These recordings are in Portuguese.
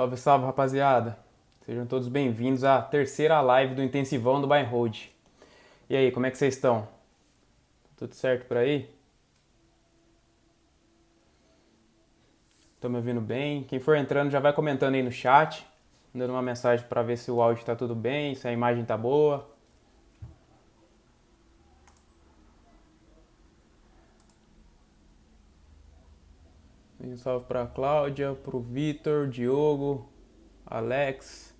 Salve, salve, rapaziada. Sejam todos bem-vindos à terceira live do Intensivão do Buy and Hold. E aí, como é que vocês estão? Tudo certo por aí? Estão me ouvindo bem? Quem for entrando já vai comentando aí no chat, dando uma mensagem para ver se o áudio está tudo bem, se a imagem tá boa. Um salve para a Cláudia, para o Vitor, Diogo, Alex.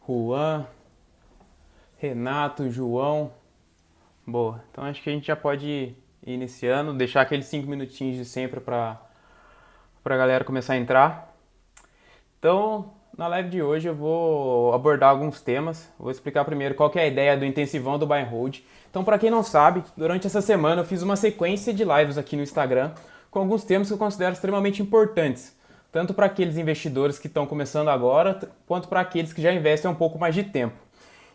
Juan, Renato, João. Boa, então acho que a gente já pode ir iniciando, deixar aqueles 5 minutinhos de sempre para a galera começar a entrar. Então, na live de hoje eu vou abordar alguns temas. Vou explicar primeiro qual que é a ideia do intensivão do Buy and Hold. Então, para quem não sabe, durante essa semana eu fiz uma sequência de lives aqui no Instagram com alguns temas que eu considero extremamente importantes, tanto para aqueles investidores que estão começando agora, quanto para aqueles que já investem há um pouco mais de tempo.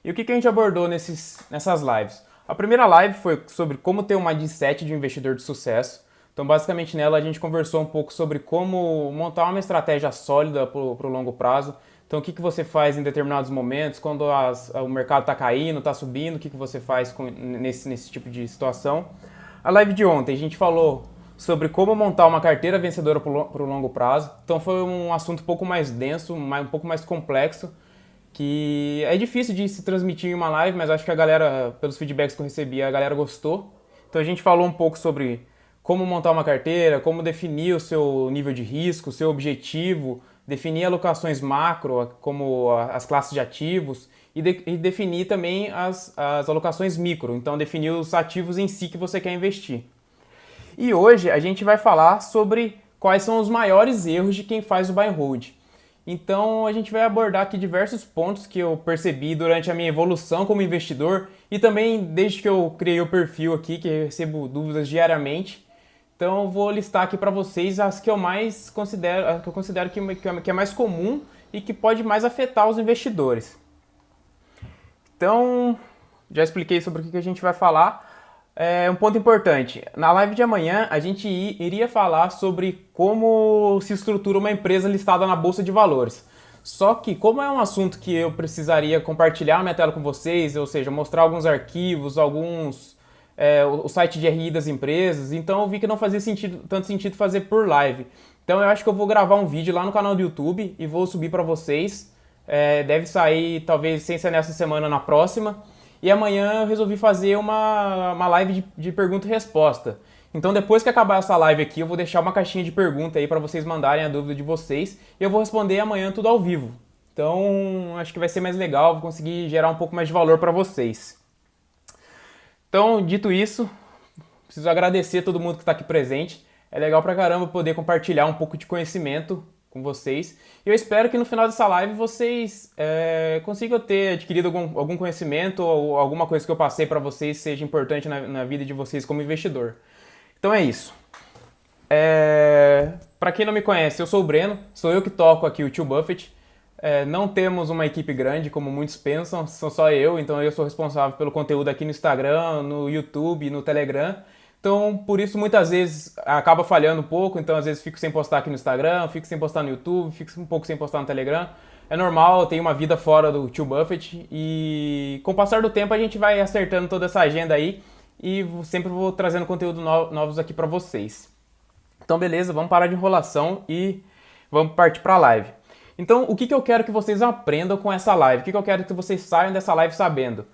E o que a gente abordou nessas lives? A primeira live foi sobre como ter um mindset de investidor de sucesso. Então, basicamente, nela a gente conversou um pouco sobre como montar uma estratégia sólida para o longo prazo. Então, o que você faz em determinados momentos, quando o mercado está caindo, está subindo, o que você faz nesse tipo de situação. A live de ontem a gente falou sobre como montar uma carteira vencedora para o longo prazo. Então, foi um assunto um pouco mais denso, um pouco mais complexo, que é difícil de se transmitir em uma live, mas acho que a galera, pelos feedbacks que eu recebi, a galera gostou. Então a gente falou um pouco sobre como montar uma carteira, como definir o seu nível de risco, o seu objetivo, definir alocações macro, como as classes de ativos, e definir também as alocações micro, então definir os ativos em si que você quer investir. E hoje a gente vai falar sobre quais são os maiores erros de quem faz o buy and hold. Então a gente vai abordar aqui diversos pontos que eu percebi durante a minha evolução como investidor e também desde que eu criei o perfil aqui, que eu recebo dúvidas diariamente. Então eu vou listar aqui para vocês as que eu mais considero, as que eu considero que é mais comum e que pode mais afetar os investidores. Então, já expliquei sobre o que a gente vai falar. Um ponto importante, na live de amanhã a gente iria falar sobre como se estrutura uma empresa listada na Bolsa de Valores. Só que como é um assunto que eu precisaria compartilhar a minha tela com vocês, ou seja, mostrar alguns arquivos, o site de RI das empresas, então eu vi que não fazia tanto sentido fazer por live. Então eu acho que eu vou gravar um vídeo lá no canal do YouTube e vou subir para vocês. Deve sair talvez sem ser nessa semana, na próxima. E amanhã eu resolvi fazer uma live de pergunta e resposta. Então depois que acabar essa live aqui, eu vou deixar uma caixinha de pergunta aí para vocês mandarem a dúvida de vocês. E eu vou responder amanhã tudo ao vivo. Então acho que vai ser mais legal, vou conseguir gerar um pouco mais de valor para vocês. Então, dito isso, preciso agradecer a todo mundo que está aqui presente. É legal pra caramba poder compartilhar um pouco de conhecimento com vocês. E eu espero que no final dessa live vocês consigam ter adquirido algum conhecimento ou alguma coisa que eu passei para vocês seja importante na vida de vocês como investidor. Então é isso. Para quem não me conhece, eu sou o Breno, sou eu que toco aqui o Tio Buffett. Não temos uma equipe grande, como muitos pensam, sou só eu, então eu sou responsável pelo conteúdo aqui no Instagram, no YouTube, no Telegram. Então, por isso, muitas vezes acaba falhando um pouco, então às vezes fico sem postar aqui no Instagram, fico sem postar no YouTube, fico um pouco sem postar no Telegram. É normal, eu tenho uma vida fora do Tio Buffett e com o passar do tempo a gente vai acertando toda essa agenda aí e sempre vou trazendo conteúdo novos aqui pra vocês. Então, beleza, vamos parar de enrolação e vamos partir pra live. Então, o que eu quero que vocês aprendam com essa live? O que eu quero que vocês saiam dessa live sabendo?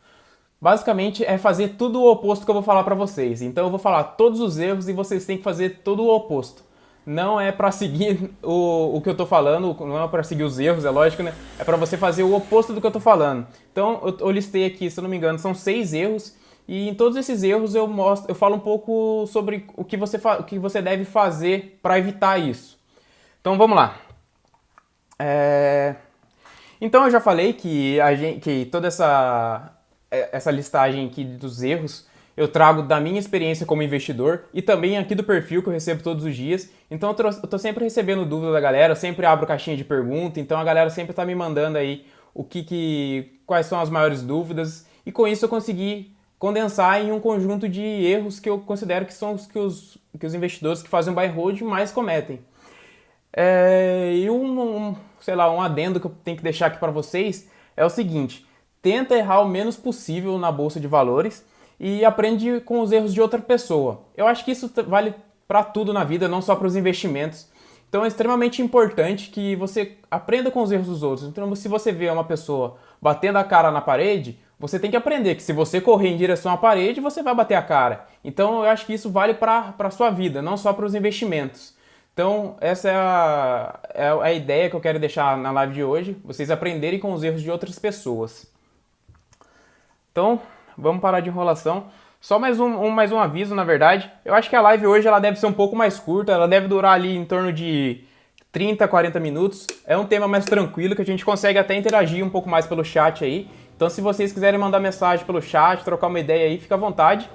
Basicamente é fazer tudo o oposto que eu vou falar pra vocês. Então eu vou falar todos os erros e vocês têm que fazer todo o oposto. Não é pra seguir o que eu tô falando, não é pra seguir os erros, é lógico, né? É pra você fazer o oposto do que eu tô falando. Então eu listei aqui, se eu não me engano, são 6 erros. E em todos esses erros eu falo um pouco sobre o que você deve fazer pra evitar isso. Então vamos lá. Então eu já falei que toda essa listagem aqui dos erros eu trago da minha experiência como investidor e também aqui do perfil que eu recebo todos os dias. Então eu tô sempre recebendo dúvidas da galera, eu sempre abro caixinha de pergunta, então a galera sempre tá me mandando aí quais são as maiores dúvidas e com isso eu consegui condensar em um conjunto de erros que eu considero que são os que os investidores que fazem buy and hold mais cometem. E sei lá, um adendo que eu tenho que deixar aqui para vocês é o seguinte: tenta errar o menos possível na bolsa de valores e aprende com os erros de outra pessoa. Eu acho que isso vale para tudo na vida, não só para os investimentos. Então é extremamente importante que você aprenda com os erros dos outros. Então, se você vê uma pessoa batendo a cara na parede, você tem que aprender que se você correr em direção à parede, você vai bater a cara. Então eu acho que isso vale para a sua vida, não só para os investimentos. Então essa é a ideia que eu quero deixar na live de hoje, vocês aprenderem com os erros de outras pessoas. Então, vamos parar de enrolação. Só mais um aviso, na verdade. Eu acho que a live hoje ela deve ser um pouco mais curta, ela deve durar ali em torno de 30, 40 minutos. É um tema mais tranquilo, que a gente consegue até interagir um pouco mais pelo chat aí. Então, se vocês quiserem mandar mensagem pelo chat, trocar uma ideia aí, fica à vontade.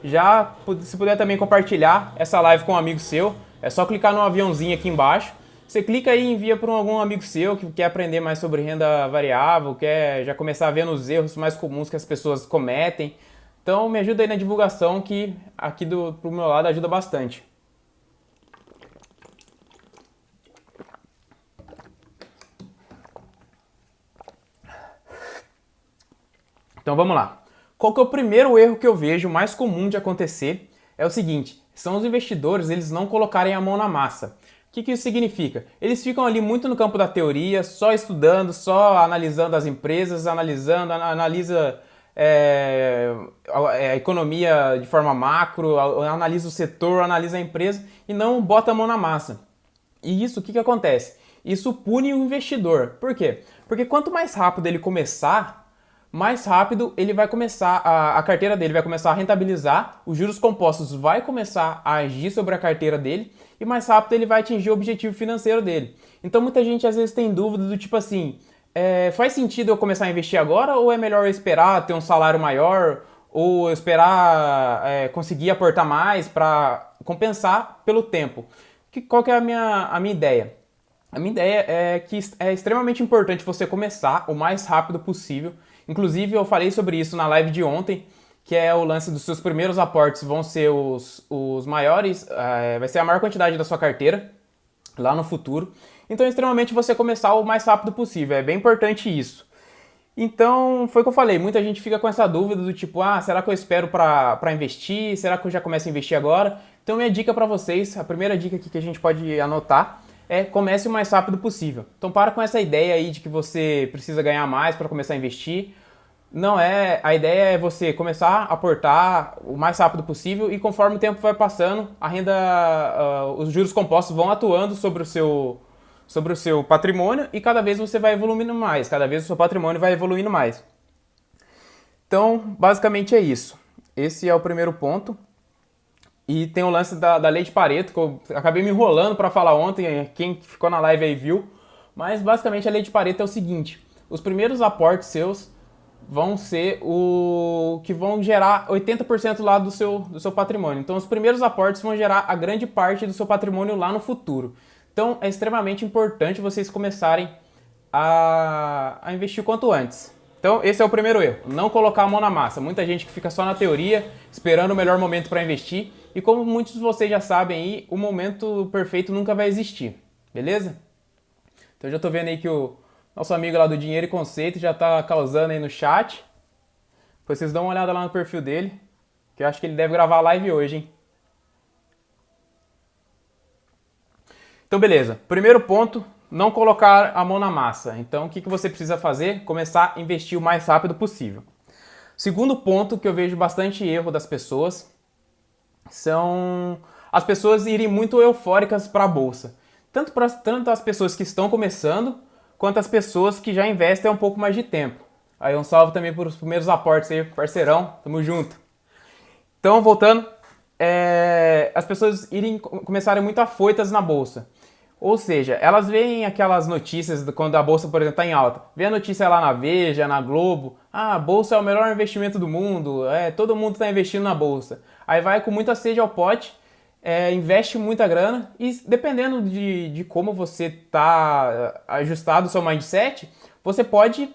Já, se puder também compartilhar essa live com um amigo seu, é só clicar no aviãozinho aqui embaixo. Você clica aí e envia para algum amigo seu que quer aprender mais sobre renda variável, quer já começar vendo os erros mais comuns que as pessoas cometem. Então me ajuda aí na divulgação, que aqui pro meu lado ajuda bastante. Então vamos lá. Qual que é o primeiro erro que eu vejo mais comum de acontecer? É o seguinte: são os investidores eles não colocarem a mão na massa. O que isso significa? Eles ficam ali muito no campo da teoria, só estudando, só analisando as empresas, analisa a economia de forma macro, analisa o setor, analisa a empresa e não bota a mão na massa. E isso, o que acontece? Isso pune o investidor. Por quê? Porque quanto mais rápido ele começar, mais rápido ele vai começar, a carteira dele vai começar a rentabilizar, os juros compostos vai começar a agir sobre a carteira dele e mais rápido ele vai atingir o objetivo financeiro dele. Então muita gente às vezes tem dúvida do tipo assim, faz sentido eu começar a investir agora ou é melhor eu esperar ter um salário maior ou esperar conseguir aportar mais para compensar pelo tempo? Qual que é a minha ideia? A minha ideia é que é extremamente importante você começar o mais rápido possível. Inclusive, eu falei sobre isso na live de ontem, que é o lance dos seus primeiros aportes vão ser os maiores, vai ser a maior quantidade da sua carteira lá no futuro. Então, é extremamente você começar o mais rápido possível, é bem importante isso. Então, foi o que eu falei, muita gente fica com essa dúvida do tipo, será que eu espero para investir? Será que eu já começo a investir agora? Então, minha dica para vocês, a primeira dica aqui que a gente pode anotar é comece o mais rápido possível. Então, para com essa ideia aí de que você precisa ganhar mais para começar a investir. Não é, a ideia é você começar a aportar o mais rápido possível e conforme o tempo vai passando, a renda, os juros compostos vão atuando sobre o seu patrimônio e cada vez você vai evoluindo mais, cada vez o seu patrimônio vai evoluindo mais. Então, basicamente é isso. Esse é o primeiro ponto. E tem o lance da lei de Pareto, que eu acabei me enrolando para falar ontem, quem ficou na live aí viu. Mas basicamente a lei de Pareto é o seguinte: os primeiros aportes seus vão ser o que vão gerar 80% lá do seu patrimônio. Então os primeiros aportes vão gerar a grande parte do seu patrimônio lá no futuro. Então é extremamente importante vocês começarem a investir o quanto antes. Então esse é o primeiro erro, não colocar a mão na massa. Muita gente que fica só na teoria, esperando o melhor momento para investir. E como muitos de vocês já sabem aí, o momento perfeito nunca vai existir, beleza? Então eu já tô vendo aí que o nosso amigo lá do Dinheiro e Conceito já tá causando aí no chat. Depois vocês dão uma olhada lá no perfil dele, que eu acho que ele deve gravar a live hoje, hein? Então beleza, primeiro ponto, não colocar a mão na massa. Então o que você precisa fazer? Começar a investir o mais rápido possível. Segundo ponto que eu vejo bastante erro das pessoas são as pessoas irem muito eufóricas para a bolsa. Tanto as pessoas que estão começando, quanto as pessoas que já investem há um pouco mais de tempo. Aí um salve também para os primeiros aportes aí, parceirão, tamo junto. Então, voltando, as pessoas começarem muito afoitas na bolsa. Ou seja, elas veem aquelas notícias quando a bolsa, por exemplo, está em alta. Vê a notícia lá na Veja, na Globo. A bolsa é o melhor investimento do mundo. Todo mundo está investindo na bolsa. Aí vai com muita sede ao pote, investe muita grana e dependendo de como você está ajustado o seu mindset, você pode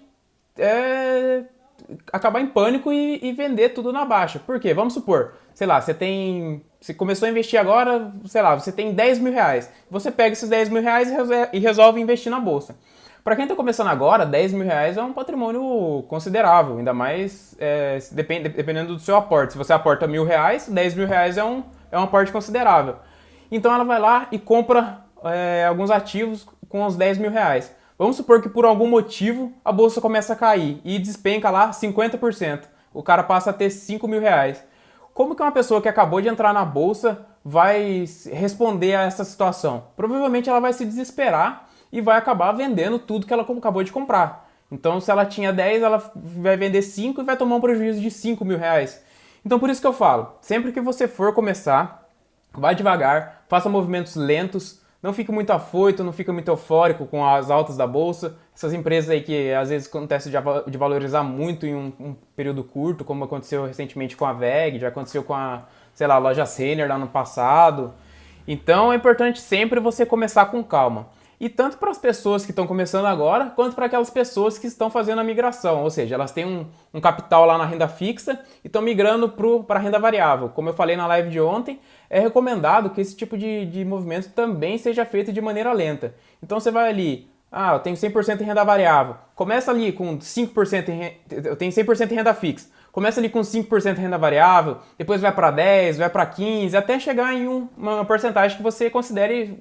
acabar em pânico e vender tudo na baixa. Por quê? Vamos supor, sei lá, você começou a investir agora, sei lá, você tem 10 mil reais. Você pega esses 10 mil reais e resolve investir na bolsa. Para quem está começando agora, 10 mil reais é um patrimônio considerável, ainda mais dependendo do seu aporte. Se você aporta R$ 1.000, 10 mil reais é um aporte considerável. Então ela vai lá e compra alguns ativos com os 10 mil reais. Vamos supor que por algum motivo a bolsa começa a cair e despenca lá 50%. O cara passa a ter 5 mil reais. Como que uma pessoa que acabou de entrar na bolsa vai responder a essa situação? Provavelmente ela vai se desesperar e vai acabar vendendo tudo que ela acabou de comprar. Então, se ela tinha 10, ela vai vender 5 e vai tomar um prejuízo de 5 mil reais. Então, por isso que eu falo, sempre que você for começar, vá devagar, faça movimentos lentos, não fique muito afoito, não fique muito eufórico com as altas da bolsa. Essas empresas aí que às vezes acontece de valorizar muito em um período curto, como aconteceu recentemente com a VEG, já aconteceu com a, sei lá, a loja Renner lá no passado. Então é importante sempre você começar com calma. E tanto para as pessoas que estão começando agora, quanto para aquelas pessoas que estão fazendo a migração. Ou seja, elas têm um capital lá na renda fixa e estão migrando para a renda variável. Como eu falei na live de ontem, é recomendado que esse tipo de movimento também seja feito de maneira lenta. Então você vai ali, eu tenho 100% em renda variável. Começa ali com 5% eu tenho 100% em renda fixa. Começa ali com 5% em renda variável, depois vai para 10, vai para 15, até chegar em uma porcentagem que você considere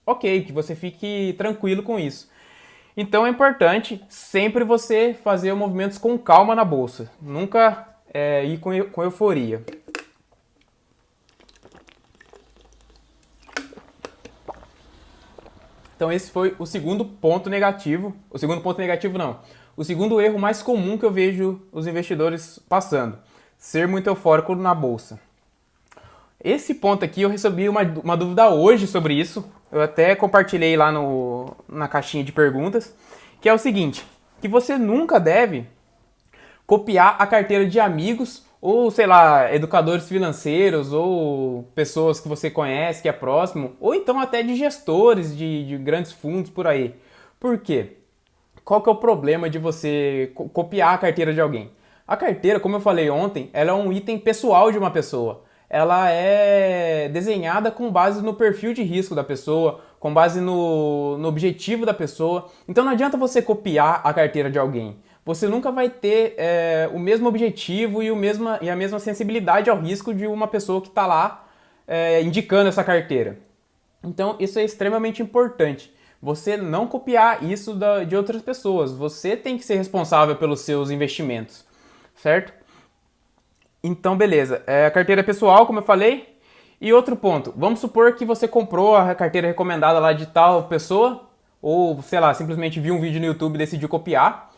ok, que você fique tranquilo com isso. Então é importante sempre você fazer movimentos com calma na bolsa, nunca ir com euforia. Então esse foi o segundo ponto negativo. O segundo ponto negativo não. O segundo erro mais comum que eu vejo os investidores passando. Ser muito eufórico na bolsa. Esse ponto aqui eu recebi uma dúvida hoje sobre isso. Eu até compartilhei lá na caixinha de perguntas. Que é o seguinte, que você nunca deve copiar a carteira de amigos ou, sei lá, educadores financeiros ou pessoas que você conhece, que é próximo, ou então até de gestores de grandes fundos por aí. Por quê? Qual que é o problema de você copiar a carteira de alguém? A carteira, como eu falei ontem, ela é um item pessoal de uma pessoa. Ela é desenhada com base no perfil de risco da pessoa, com base no objetivo da pessoa. Então não adianta você copiar a carteira de alguém. Você nunca vai ter o mesmo objetivo e a mesma sensibilidade ao risco de uma pessoa que está lá indicando essa carteira. Então isso é extremamente importante. Você não copiar isso de outras pessoas. Você tem que ser responsável pelos seus investimentos, certo? Então, beleza. A carteira pessoal, como eu falei. E outro ponto. Vamos supor que você comprou a carteira recomendada lá de tal pessoa, ou, sei lá, simplesmente viu um vídeo no YouTube e decidiu copiar.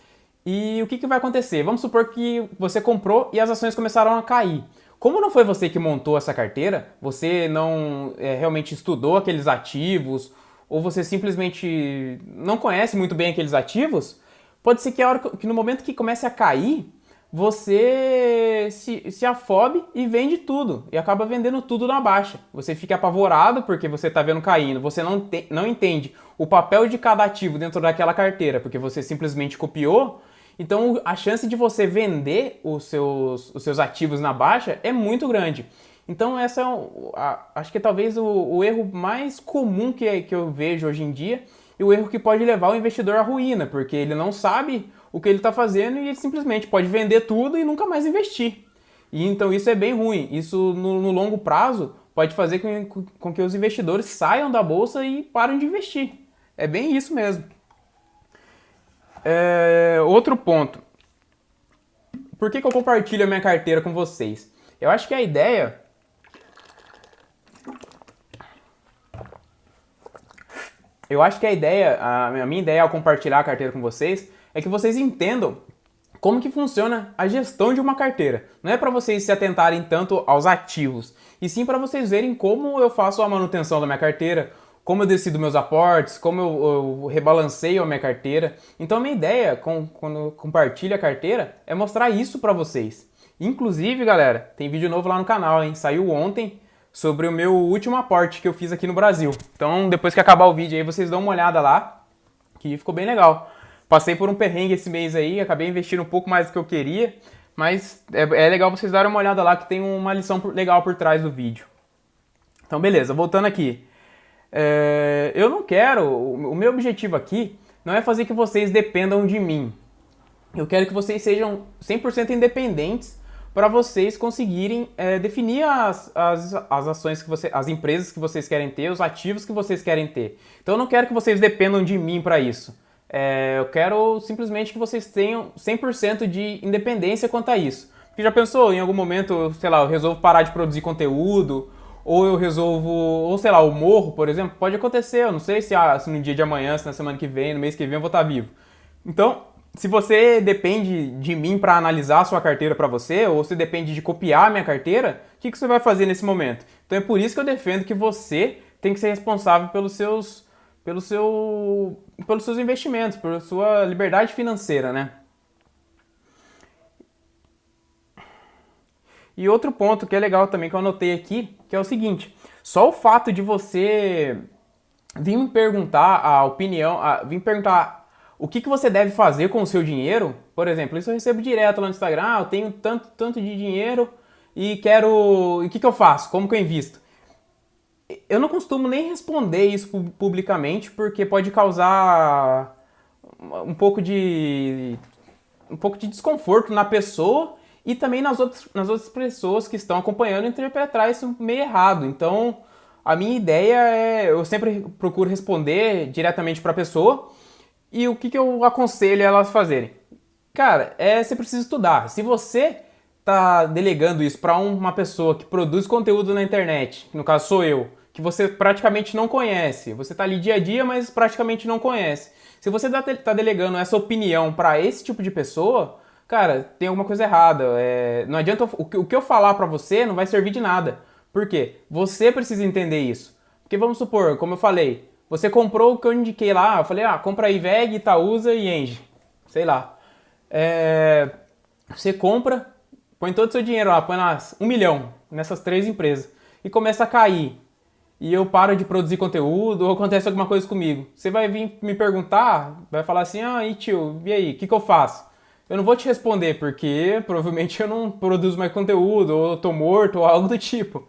E o que vai acontecer? Vamos supor que você comprou e as ações começaram a cair. Como não foi você que montou essa carteira, você não realmente estudou aqueles ativos, ou você simplesmente não conhece muito bem aqueles ativos, pode ser que no momento que comece a cair, você se afobe e vende tudo, e acaba vendendo tudo na baixa. Você fica apavorado porque você está vendo caindo, você não entende o papel de cada ativo dentro daquela carteira, porque você simplesmente copiou. Então a chance de você vender os seus ativos na baixa é muito grande. Então essa acho que é talvez o erro mais comum que eu vejo hoje em dia, e o erro que pode levar o investidor à ruína, porque ele não sabe o que ele está fazendo e ele simplesmente pode vender tudo e nunca mais investir. E então isso é bem ruim. Isso no longo prazo pode fazer com que os investidores saiam da bolsa e parem de investir. É bem isso mesmo. Outro ponto. Por que eu compartilho a minha carteira com vocês? Eu acho que a ideia... a minha ideia ao compartilhar a carteira com vocês é que vocês entendam como que funciona a gestão de uma carteira. Não é para vocês se atentarem tanto aos ativos, e sim para vocês verem como eu faço a manutenção da minha carteira, como eu decido meus aportes, como eu rebalanceio a minha carteira. Então a minha ideia, quando eu compartilho a carteira, é mostrar isso para vocês. Inclusive, galera, tem vídeo novo lá no canal, hein? Saiu ontem sobre o meu último aporte que eu fiz aqui no Brasil. Então, depois que acabar o vídeo aí, vocês dão uma olhada lá, que ficou bem legal. passei por um perrengue esse mês aí, acabei investindo um pouco mais do que eu queria, mas é legal vocês darem uma olhada lá que tem uma lição legal por trás do vídeo. Então beleza, voltando aqui. Eu não quero, o meu objetivo aqui não é fazer que vocês dependam de mim. Eu quero que vocês sejam 100% independentes para vocês conseguirem definir as ações que as empresas que vocês querem ter, os ativos que vocês querem ter. Então eu não quero que vocês dependam de mim para isso. Eu quero simplesmente que vocês tenham 100% de independência quanto a isso. Porque já pensou, em algum momento, sei lá, eu resolvo parar de produzir conteúdo, ou eu resolvo, ou sei lá, eu morro, por exemplo, pode acontecer, eu não sei se no dia de amanhã, se na semana que vem, no mês que vem eu vou estar vivo. Então, se você depende de mim para analisar a sua carteira para você, ou se depende de copiar a minha carteira, o que você vai fazer nesse momento? Então é por isso que eu defendo que você tem que ser responsável pelos seus investimentos, pela sua liberdade financeira, né? E outro ponto que é legal também que eu anotei aqui, que é o seguinte: só o fato de você vir me perguntar a opinião, vir me perguntar o que você deve fazer com o seu dinheiro, por exemplo, isso eu recebo direto lá no Instagram, eu tenho tanto de dinheiro e quero, e o que eu faço? Como que eu invisto? Eu não costumo nem responder isso publicamente, porque pode causar um pouco de desconforto na pessoa e também nas outras pessoas que estão acompanhando interpretar isso meio errado. Então, a minha ideia eu sempre procuro responder diretamente para a pessoa. E o que eu aconselho elas fazerem? Cara, você precisa estudar. Se você tá delegando isso para uma pessoa que produz conteúdo na internet, que no caso sou eu, que você praticamente não conhece, você tá ali dia a dia, mas praticamente não conhece. Se você tá delegando essa opinião para esse tipo de pessoa, cara, tem alguma coisa errada. Não adianta o que eu falar para você não vai servir de nada. Por quê? Você precisa entender isso. Porque vamos supor, como eu falei, você comprou o que eu indiquei lá, eu falei, compra aí VEG, Itaúsa e Engie, sei lá. Você compra, põe todo o seu dinheiro lá, põe lá 1 milhão nessas 3 empresas e começa a cair. E eu paro de produzir conteúdo ou acontece alguma coisa comigo. Você vai vir me perguntar, vai falar assim, e tio, e aí, o que eu faço? Eu não vou te responder porque provavelmente eu não produzo mais conteúdo, ou eu tô morto, ou algo do tipo.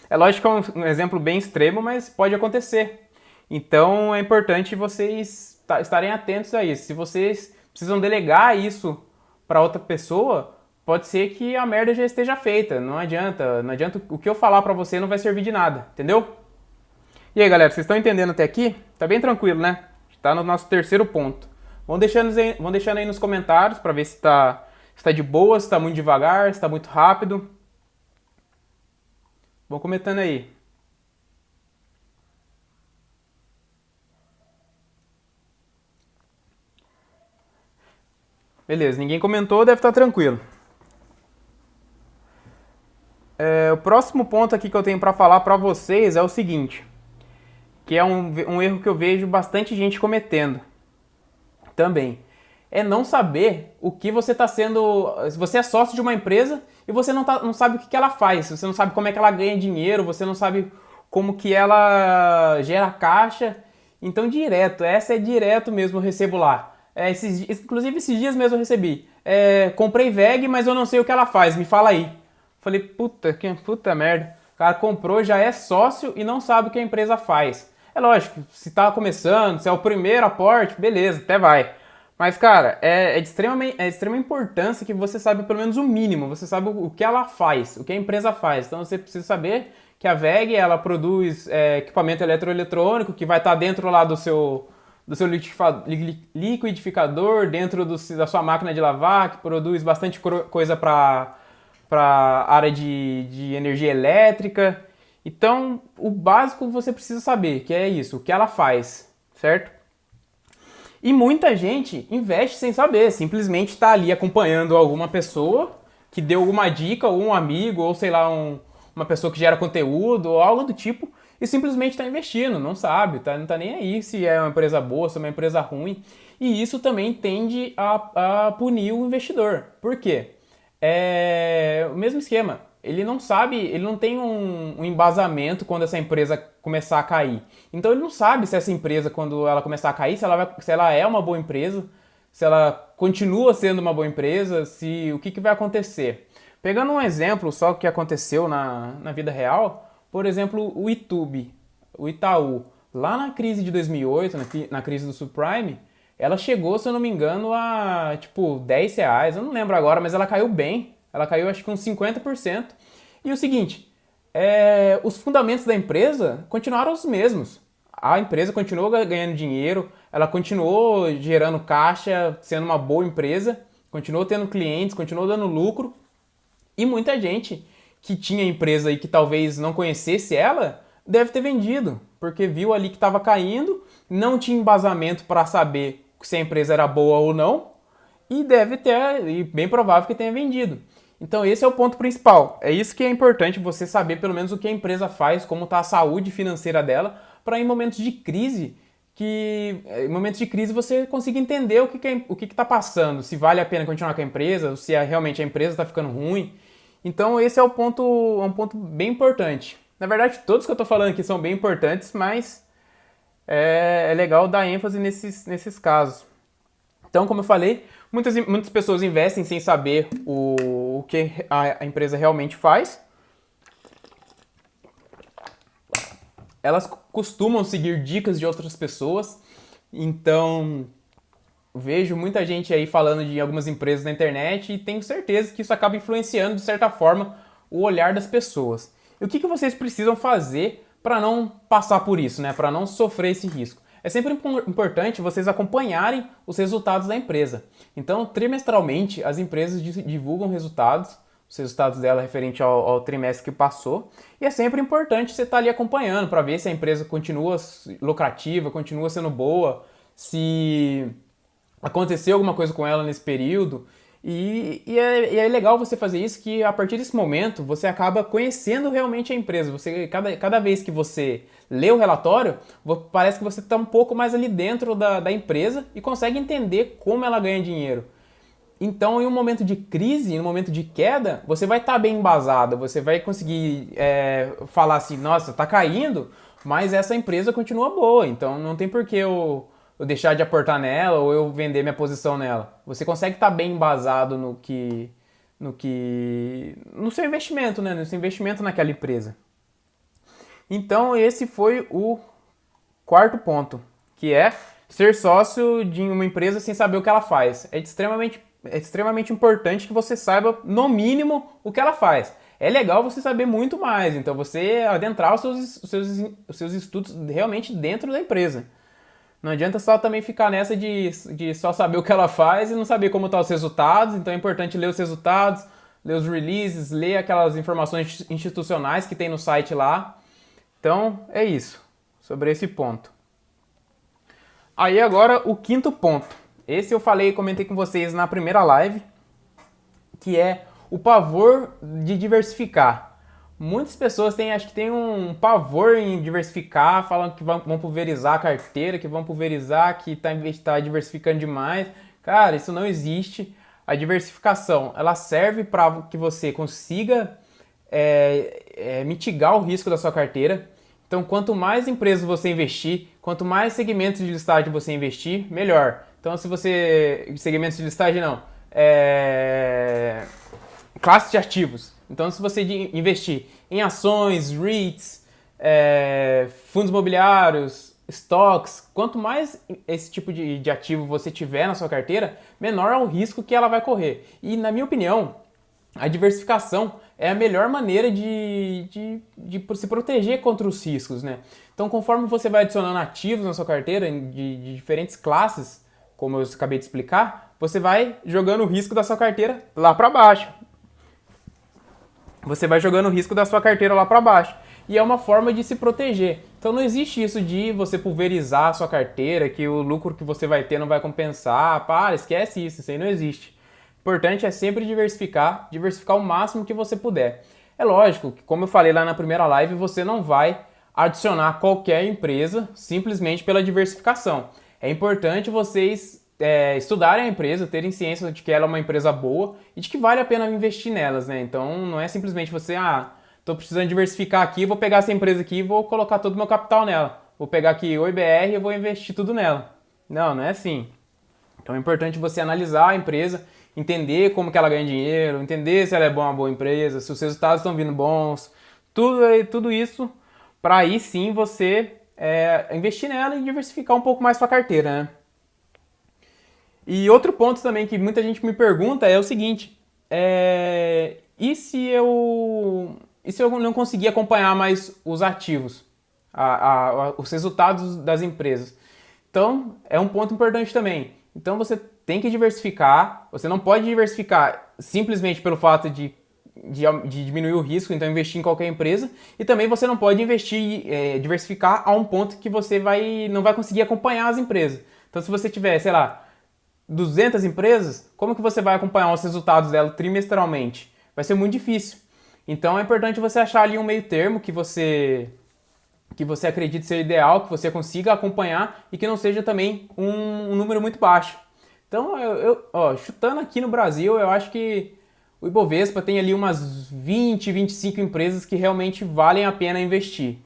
É lógico que é um exemplo bem extremo, mas pode acontecer. Então é importante vocês estarem atentos a isso. Se vocês precisam delegar isso para outra pessoa, pode ser que a merda já esteja feita. Não adianta o que eu falar para você não vai servir de nada, entendeu? E aí, galera, vocês estão entendendo até aqui? Tá bem tranquilo, né? Está no nosso terceiro ponto. Vão deixando aí nos comentários para ver se tá de boa, se tá muito devagar, se tá muito rápido. Vão comentando aí. Beleza, ninguém comentou, deve estar tranquilo. O próximo ponto aqui que eu tenho para falar para vocês é o seguinte, que é um erro que eu vejo bastante gente cometendo também. É não saber o que você está sendo... Se você é sócio de uma empresa e você não sabe o que ela faz, você não sabe como é que ela ganha dinheiro, você não sabe como que ela gera caixa. Então, essa é direto mesmo, eu recebo lá. Inclusive, esses dias mesmo eu recebi. Comprei VEG, mas eu não sei o que ela faz, me fala aí. Falei, puta merda. O cara comprou, já é sócio e não sabe o que a empresa faz. É lógico, se tá começando, se é o primeiro aporte, beleza, até vai. Mas, cara, é de extrema importância que você saiba pelo menos o mínimo. Você sabe o que ela faz, o que a empresa faz. Então, você precisa saber que a VEG, ela produz equipamento eletroeletrônico que vai estar dentro lá do seu liquidificador, dentro da sua máquina de lavar, que produz bastante coisa para a área de energia elétrica. Então, o básico você precisa saber, que é isso, o que ela faz, certo? E muita gente investe sem saber, simplesmente está ali acompanhando alguma pessoa que deu alguma dica, ou um amigo, ou sei lá, uma pessoa que gera conteúdo, ou algo do tipo, e simplesmente está investindo, não sabe, não está nem aí se é uma empresa boa, se é uma empresa ruim. E isso também tende a punir o investidor. Por quê? O mesmo esquema. Ele não sabe, ele não tem um embasamento quando essa empresa começar a cair. Então ele não sabe se essa empresa, quando ela começar a cair, se ela é uma boa empresa, se ela continua sendo uma boa empresa, se o que vai acontecer. Pegando um exemplo só que aconteceu na vida real, por exemplo, o YouTube, o Itaú, lá na crise de 2008, na crise do subprime, ela chegou, se eu não me engano, a tipo R$ 10, eu não lembro agora, mas ela caiu bem, ela caiu acho que uns 50%. E o seguinte, os fundamentos da empresa continuaram os mesmos. A empresa continuou ganhando dinheiro, ela continuou gerando caixa, sendo uma boa empresa, continuou tendo clientes, continuou dando lucro. E muita gente que tinha empresa e que talvez não conhecesse ela, deve ter vendido, porque viu ali que estava caindo, não tinha embasamento para saber se a empresa era boa ou não, e deve ter, e bem provável que tenha vendido. Então esse é o ponto principal. É isso que é importante você saber pelo menos o que a empresa faz, como está a saúde financeira dela, para em momentos de crise você consiga entender o que está passando, se vale a pena continuar com a empresa, se realmente a empresa está ficando ruim. Então esse é um ponto bem importante. Na verdade, todos que eu estou falando aqui são bem importantes, mas é legal dar ênfase nesses casos. Então, como eu falei, muitas pessoas investem sem saber o que a empresa realmente faz. Elas costumam seguir dicas de outras pessoas. Então, vejo muita gente aí falando de algumas empresas na internet e tenho certeza que isso acaba influenciando, de certa forma, o olhar das pessoas. E o que vocês precisam fazer para não passar por isso, né? Para não sofrer esse risco? É sempre importante vocês acompanharem os resultados da empresa. Então, trimestralmente, as empresas divulgam os resultados dela referente ao trimestre que passou. E é sempre importante você estar ali acompanhando para ver se a empresa continua lucrativa, continua sendo boa, se aconteceu alguma coisa com ela nesse período. E é legal você fazer isso, que a partir desse momento você acaba conhecendo realmente a empresa. Cada vez que você lê o relatório, parece que você está um pouco mais ali dentro da empresa e consegue entender como ela ganha dinheiro. Então, em um momento de crise, em um momento de queda, você vai estar bem embasado, você vai conseguir falar assim, nossa, está caindo, mas essa empresa continua boa, então não tem por que eu deixar de aportar nela ou eu vender minha posição nela. Você consegue estar bem embasado no seu investimento, né? No seu investimento naquela empresa. Então esse foi o quarto ponto, que é ser sócio de uma empresa sem saber o que ela faz. É extremamente importante que você saiba, no mínimo, o que ela faz. É legal você saber muito mais, então você adentrar os seus estudos realmente dentro da empresa. Não adianta só também ficar nessa de só saber o que ela faz e não saber como estão os resultados. Então é importante ler os resultados, ler os releases, ler aquelas informações institucionais que tem no site lá. Então é isso, sobre esse ponto. Aí agora o quinto ponto. Esse eu comentei com vocês na primeira live, que é o pavor de diversificar. Muitas pessoas acho que tem um pavor em diversificar, falam que vão pulverizar a carteira, que vão pulverizar, que tá diversificando demais. Cara, isso não existe. A diversificação, ela serve para que você consiga mitigar o risco da sua carteira. Então, quanto mais empresas você investir, quanto mais segmentos de listagem você investir, melhor. Então, segmentos de listagem não, classe de ativos. Então, se você investir em ações, REITs, fundos imobiliários, stocks, quanto mais esse tipo de ativo você tiver na sua carteira, menor é o risco que ela vai correr. E, na minha opinião, a diversificação é a melhor maneira de se proteger contra os riscos, né? Então, conforme você vai adicionando ativos na sua carteira de diferentes classes, como eu acabei de explicar, você vai jogando o risco da sua carteira lá para baixo. Você vai jogando o risco da sua carteira lá para baixo. E é uma forma de se proteger. Então não existe isso de você pulverizar a sua carteira, que o lucro que você vai ter não vai compensar. Esquece isso aí não existe. O importante é sempre diversificar o máximo que você puder. É lógico que, como eu falei lá na primeira live, você não vai adicionar qualquer empresa simplesmente pela diversificação. É importante vocês estudarem a empresa, terem ciência de que ela é uma empresa boa e de que vale a pena investir nelas, né? Então não é simplesmente você, tô precisando diversificar aqui, vou pegar essa empresa aqui e vou colocar todo o meu capital nela. Vou pegar aqui o IBR e vou investir tudo nela. Não é assim. Então é importante você analisar a empresa, entender como que ela ganha dinheiro, entender se ela é uma boa empresa, se os resultados estão vindo bons, tudo isso para aí sim você investir nela e diversificar um pouco mais sua carteira, né? E outro ponto também que muita gente me pergunta é o seguinte, e se eu não conseguir acompanhar mais os ativos, os resultados das empresas? Então, é um ponto importante também. Então, você tem que diversificar. Você não pode diversificar simplesmente pelo fato de diminuir o risco, então investir em qualquer empresa. E também você não pode diversificar a um ponto que você não vai conseguir acompanhar as empresas. Então, se você tiver, sei lá, 200 empresas, como que você vai acompanhar os resultados dela trimestralmente? Vai ser muito difícil. Então, é importante você achar ali um meio termo que você acredite ser ideal, que você consiga acompanhar e que não seja também um número muito baixo. Então, chutando aqui no Brasil, eu acho que o Ibovespa tem ali umas 20, 25 empresas que realmente valem a pena investir.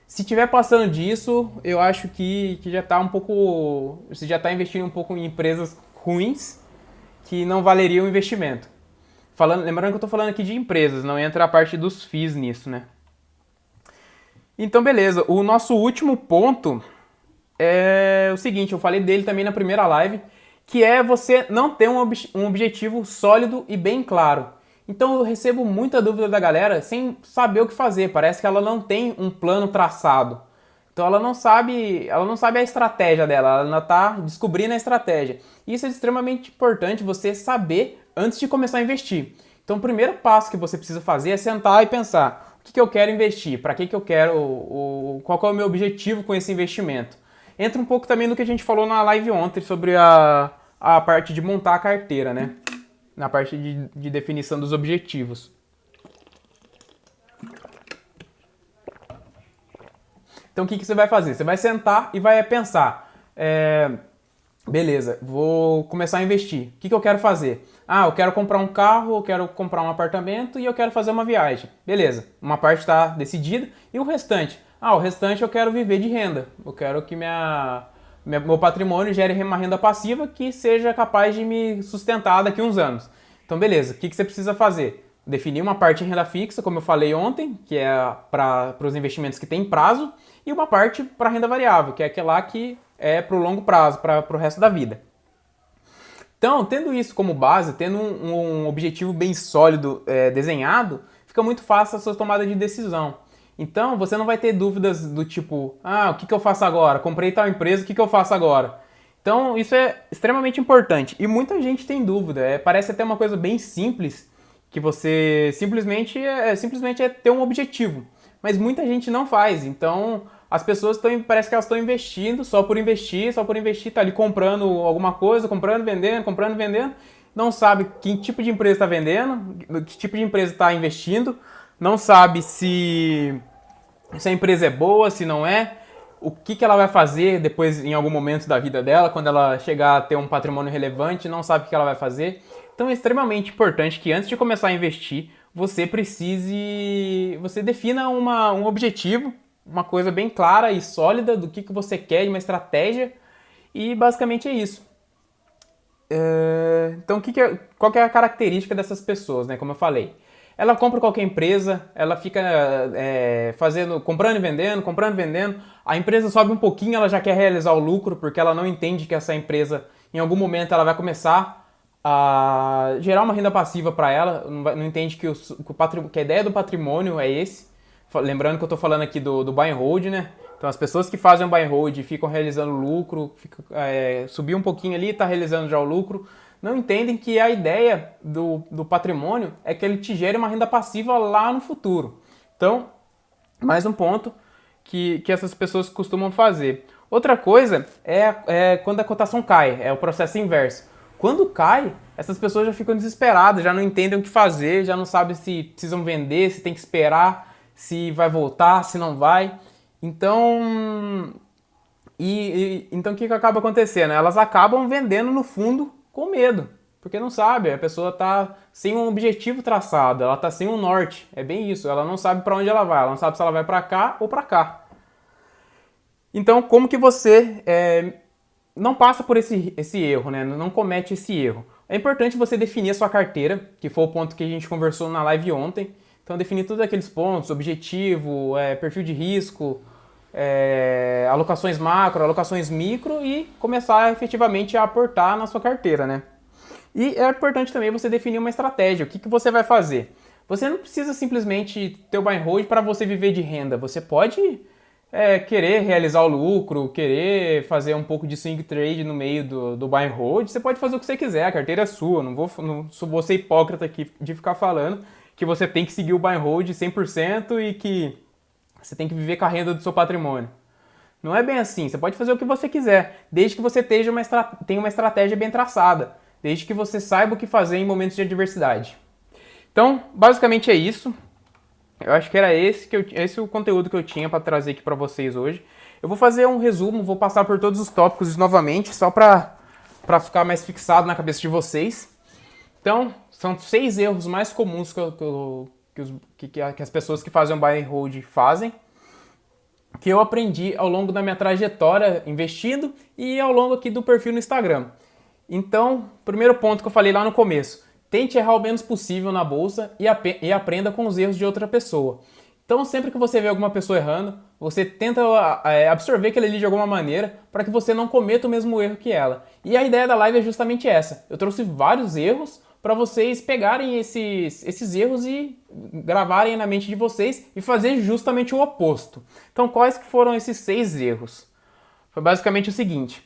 Se tiver passando disso, eu acho que já está um pouco. Você já está investindo um pouco em empresas ruins que não valeriam o investimento. Lembrando que eu estou falando aqui de empresas, não entra a parte dos FIIs nisso, né? Então, beleza. O nosso último ponto é o seguinte, eu falei dele também na primeira live, que é você não ter um objetivo sólido e bem claro. Então, eu recebo muita dúvida da galera sem saber o que fazer. Parece que ela não tem um plano traçado. Então, ela não sabe a estratégia dela, ela ainda está descobrindo a estratégia. Isso é extremamente importante você saber antes de começar a investir. Então, o primeiro passo que você precisa fazer é sentar e pensar: o que eu quero investir? Para que eu quero? Qual é o meu objetivo com esse investimento? Entra um pouco também no que a gente falou na live ontem sobre a parte de montar a carteira, né? Na parte de definição dos objetivos. Então, o que você vai fazer? Você vai sentar e vai pensar: beleza, vou começar a investir. O que eu quero fazer? Eu quero comprar um carro, eu quero comprar um apartamento e eu quero fazer uma viagem. Beleza, uma parte está decidida. E o restante? O restante eu quero viver de renda. Eu quero que meu patrimônio gere uma renda passiva que seja capaz de me sustentar daqui a uns anos. Então, beleza, o que você precisa fazer? Definir uma parte em renda fixa, como eu falei ontem, que é para os investimentos que têm prazo, e uma parte para renda variável, que é aquela que é para o longo prazo, para o resto da vida. Então, tendo isso como base, tendo um objetivo bem sólido desenhado, fica muito fácil a sua tomada de decisão. Então, você não vai ter dúvidas do tipo: o que eu faço agora? Comprei tal empresa, o que eu faço agora? Então, isso é extremamente importante. E muita gente tem dúvida. Parece até uma coisa bem simples, que você simplesmente é ter um objetivo. Mas muita gente não faz. Então, as pessoas parece que elas estão investindo só por investir, tá ali comprando alguma coisa, comprando, vendendo, não sabe que tipo de empresa está vendendo, que tipo de empresa está investindo, não sabe se a empresa é boa, se não é, o que ela vai fazer depois em algum momento da vida dela, quando ela chegar a ter um patrimônio relevante, não sabe o que ela vai fazer. Então é extremamente importante que antes de começar a investir, você defina um objetivo, uma coisa bem clara e sólida do que você quer, de uma estratégia, e basicamente é isso. Então, qual que é a característica dessas pessoas, né? Como eu falei, ela compra qualquer empresa, ela fica comprando e vendendo, a empresa sobe um pouquinho, ela já quer realizar o lucro, porque ela não entende que essa empresa, em algum momento, ela vai começar a gerar uma renda passiva para ela, não entende que a ideia do patrimônio é esse. Lembrando que eu estou falando aqui do buy and hold, né? Então as pessoas que fazem o buy and hold ficam realizando lucro, subir um pouquinho ali e está realizando já o lucro, não entendem que a ideia do patrimônio é que ele te gere uma renda passiva lá no futuro. Então, mais um ponto que essas pessoas costumam fazer. Outra coisa é quando a cotação cai, é o processo inverso. Quando cai, essas pessoas já ficam desesperadas, já não entendem o que fazer, já não sabem se precisam vender, se tem que esperar, se vai voltar, se não vai. Então, então o que acaba acontecendo? Elas acabam vendendo no fundo com medo, porque não sabe, a pessoa está sem um objetivo traçado, ela está sem um norte, é bem isso, ela não sabe para onde ela vai, ela não sabe se ela vai para cá ou para cá. Então, como que você não passa por esse erro, né? Não comete esse erro. É importante você definir a sua carteira, que foi o ponto que a gente conversou na live ontem. Então, definir todos aqueles pontos, objetivo, perfil de risco, alocações macro, alocações micro e começar efetivamente a aportar na sua carteira, né? E é importante também você definir uma estratégia. O que você vai fazer? Você não precisa simplesmente ter o buy and hold para você viver de renda. Você pode querer realizar o lucro, querer fazer um pouco de swing trade no meio do buy and hold. Você pode fazer o que você quiser, a carteira é sua. Não vou ser hipócrita aqui de ficar falando que você tem que seguir o buy and hold 100% e que você tem que viver com a renda do seu patrimônio. Não é bem assim. Você pode fazer o que você quiser, desde que você tenha uma estratégia bem traçada, desde que você saiba o que fazer em momentos de adversidade. Então, basicamente é isso. Eu acho que era esse o conteúdo que eu tinha para trazer aqui para vocês hoje. Eu vou fazer um resumo, vou passar por todos os tópicos novamente, só para ficar mais fixado na cabeça de vocês. Então, são 6 erros mais comuns que as pessoas que fazem um buy and hold fazem, que eu aprendi ao longo da minha trajetória investindo e ao longo aqui do perfil no Instagram. Então, primeiro ponto que eu falei lá no começo, tente errar o menos possível na bolsa e aprenda com os erros de outra pessoa. Então, sempre que você vê alguma pessoa errando, você tenta absorver aquilo ali de alguma maneira para que você não cometa o mesmo erro que ela. E a ideia da live é justamente essa. Eu trouxe vários erros para vocês pegarem esses erros e gravarem na mente de vocês e fazer justamente o oposto. Então, quais que foram esses 6 erros? Foi basicamente o seguinte: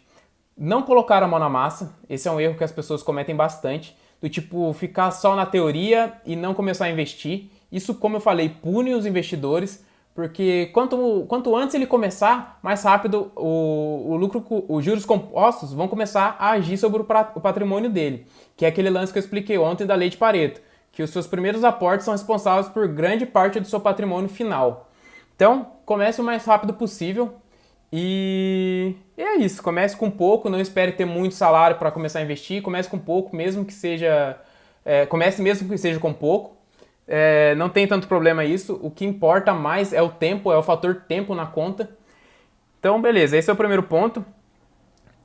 não colocar a mão na massa. Esse é um erro que as pessoas cometem bastante, do tipo ficar só na teoria e não começar a investir. Isso, como eu falei, pune os investidores, porque quanto antes ele começar, mais rápido os juros compostos vão começar a agir sobre o patrimônio dele, que é aquele lance que eu expliquei ontem da lei de Pareto, que os seus primeiros aportes são responsáveis por grande parte do seu patrimônio final. Então, comece o mais rápido possível e é isso. Comece com pouco, não espere ter muito salário para começar a investir, comece com pouco, comece mesmo que seja com pouco. Não tem tanto problema isso. O que importa mais é o tempo, é o fator tempo na conta. Então, beleza, esse é o primeiro ponto.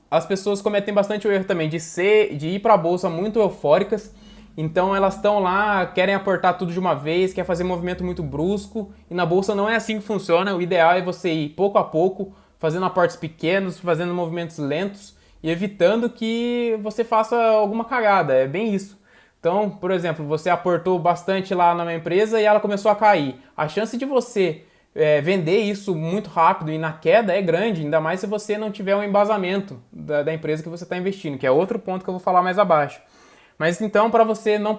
As pessoas cometem bastante o erro também de ir para a bolsa muito eufóricas. Então elas estão lá, querem aportar tudo de uma vez, quer fazer um movimento muito brusco. E na bolsa não é assim que funciona. O ideal é você ir pouco a pouco, fazendo aportes pequenos, fazendo movimentos lentos e evitando que você faça alguma cagada. É bem isso. Então, por exemplo, você aportou bastante lá numa empresa e ela começou a cair. A chance de você vender isso muito rápido e na queda é grande, ainda mais se você não tiver um embasamento da empresa que você está investindo, que é outro ponto que eu vou falar mais abaixo. Mas então, para você não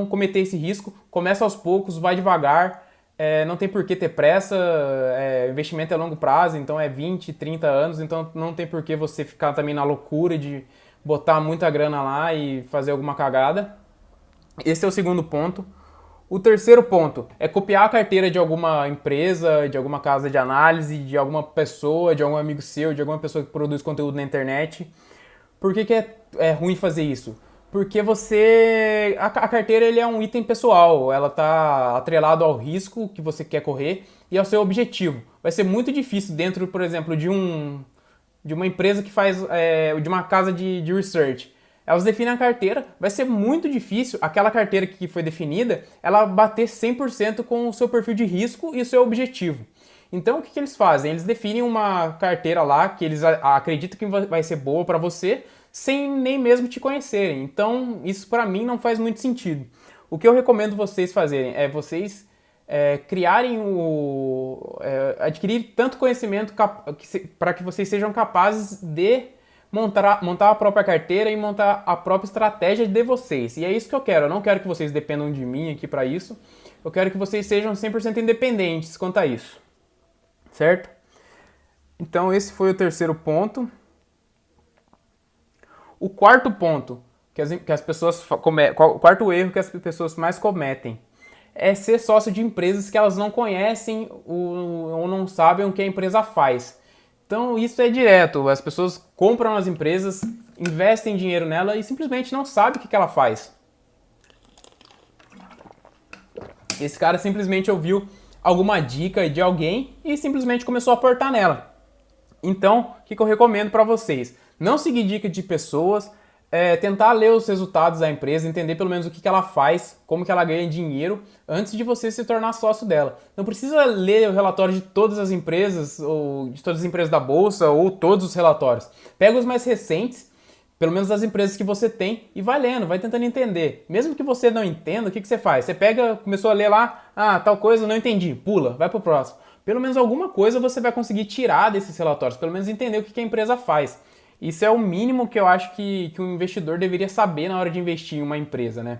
cometer esse risco, começa aos poucos, vai devagar, não tem por que ter pressa, investimento é longo prazo, então é 20, 30 anos, então não tem por que você ficar também na loucura de botar muita grana lá e fazer alguma cagada. Esse é o segundo ponto. O terceiro ponto é copiar a carteira de alguma empresa, de alguma casa de análise, de alguma pessoa, de algum amigo seu, de alguma pessoa que produz conteúdo na internet. Por que é ruim fazer isso? Porque a carteira ele é um item pessoal, ela está atrelada ao risco que você quer correr e ao seu objetivo. Vai ser muito difícil dentro, por exemplo, de uma empresa que faz, de uma casa de research. Elas definem a carteira, vai ser muito difícil aquela carteira que foi definida, ela bater 100% com o seu perfil de risco e o seu objetivo. Então o que eles fazem? Eles definem uma carteira lá que eles acreditam que vai ser boa para você, sem nem mesmo te conhecerem. Então isso para mim não faz muito sentido. O que eu recomendo vocês fazerem é vocês adquirir tanto conhecimento para que vocês sejam capazes de montar a própria carteira e montar a própria estratégia de vocês. E é isso que eu quero. Eu não quero que vocês dependam de mim aqui para isso. Eu quero que vocês sejam 100% independentes quanto a isso. Certo? Então esse foi o terceiro ponto. O quarto ponto que as pessoas o quarto erro que as pessoas mais cometem é ser sócio de empresas que elas não conhecem ou não sabem o que a empresa faz. Então isso é direto, as pessoas compram as empresas, investem dinheiro nela e simplesmente não sabem o que ela faz. Esse cara simplesmente ouviu alguma dica de alguém e simplesmente começou a aportar nela. Então, o que eu recomendo para vocês? Não seguir dica de pessoas, tentar ler os resultados da empresa, entender pelo menos o que ela faz, como que ela ganha dinheiro, antes de você se tornar sócio dela. Não precisa ler o relatório de todas as empresas, ou de todas as empresas da bolsa, ou todos os relatórios. Pega os mais recentes, pelo menos das empresas que você tem, e vai lendo, vai tentando entender. Mesmo que você não entenda, o que você faz? Você pega, começou a ler lá, tal coisa, não entendi, pula, vai pro próximo. Pelo menos alguma coisa você vai conseguir tirar desses relatórios, pelo menos entender o que a empresa faz. Isso é o mínimo que eu acho que um investidor deveria saber na hora de investir em uma empresa, né?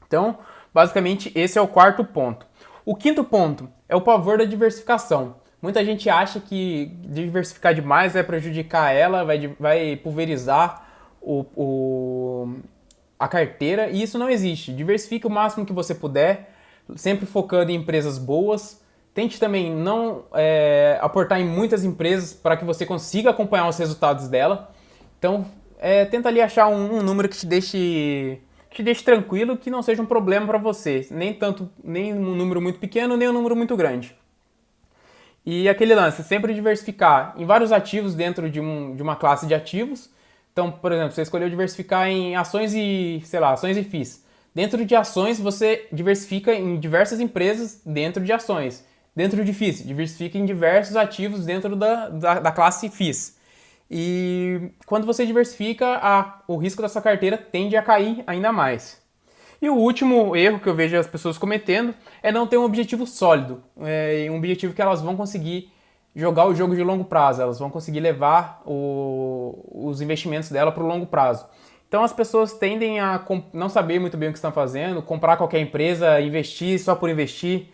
Então, basicamente, esse é o quarto ponto. O quinto ponto é o pavor da diversificação. Muita gente acha que diversificar demais vai prejudicar ela, vai pulverizar a carteira, e isso não existe. Diversifique o máximo que você puder, sempre focando em empresas boas. Tente também não aportar em muitas empresas para que você consiga acompanhar os resultados dela. Então, tenta ali achar um número que te deixe tranquilo, que não seja um problema para você. Nem um número muito pequeno, nem um número muito grande. E aquele lance, sempre diversificar em vários ativos dentro de uma classe de ativos. Então, por exemplo, você escolheu diversificar em ações e, ações e FIIs. Dentro de ações, você diversifica em diversas empresas dentro de ações. Dentro de FIIs, diversifica em diversos ativos dentro da classe FIIs. E quando você diversifica, o risco da sua carteira tende a cair ainda mais. E o último erro que eu vejo as pessoas cometendo é não ter um objetivo sólido, um objetivo que elas vão conseguir jogar o jogo de longo prazo, elas vão conseguir levar os investimentos dela para o longo prazo. Então as pessoas tendem a não saber muito bem o que estão fazendo, comprar qualquer empresa, investir só por investir,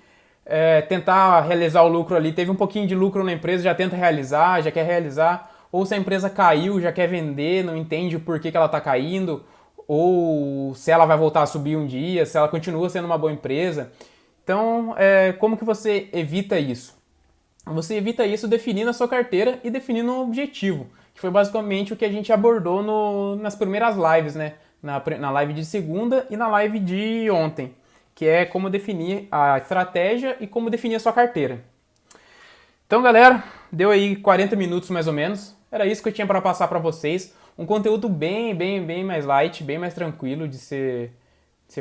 tentar realizar o lucro ali, teve um pouquinho de lucro na empresa, já tenta realizar, já quer realizar, ou se a empresa caiu, já quer vender, não entende o porquê que ela está caindo, ou se ela vai voltar a subir um dia, se ela continua sendo uma boa empresa. Então, como que você evita isso? Você evita isso definindo a sua carteira e definindo um objetivo, que foi basicamente o que a gente abordou nas primeiras lives, né? Na live de segunda e na live de ontem, que é como definir a estratégia e como definir a sua carteira. Então, galera, deu aí 40 minutos mais ou menos. Era isso que eu tinha para passar para vocês. Um conteúdo bem mais light, bem mais tranquilo de ser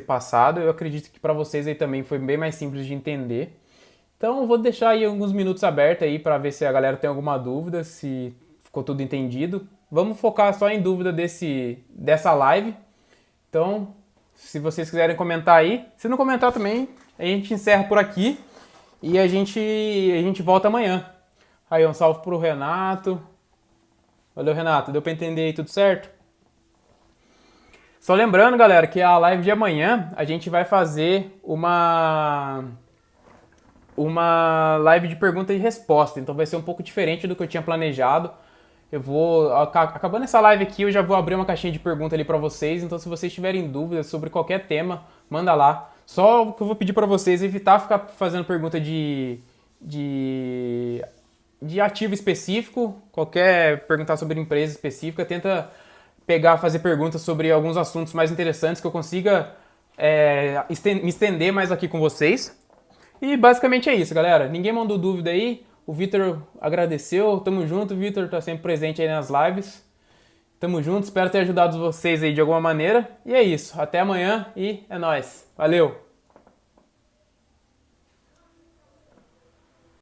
passado. Eu acredito que para vocês aí também foi bem mais simples de entender. Então, eu vou deixar aí alguns minutos abertos aí para ver se a galera tem alguma dúvida, se ficou tudo entendido. Vamos focar só em dúvida dessa live. Então, se vocês quiserem comentar aí, se não comentar também, a gente encerra por aqui e a gente volta amanhã. Aí, um salve pro Renato. Valeu, Renato. Deu pra entender aí tudo certo? Só lembrando, galera, que a live de amanhã a gente vai fazer uma live de pergunta e resposta. Então vai ser um pouco diferente do que eu tinha planejado. Acabando essa live aqui, eu já vou abrir uma caixinha de pergunta ali pra vocês. Então se vocês tiverem dúvidas sobre qualquer tema, manda lá. Só o que eu vou pedir pra vocês é evitar ficar fazendo pergunta de ativo específico, perguntar sobre empresa específica, tenta fazer perguntas sobre alguns assuntos mais interessantes que eu consiga me estender mais aqui com vocês. E basicamente é isso, galera. Ninguém mandou dúvida aí, o Vitor agradeceu, tamo junto, o Vitor tá sempre presente aí nas lives. Tamo junto, espero ter ajudado vocês aí de alguma maneira. E é isso, até amanhã e é nóis. Valeu!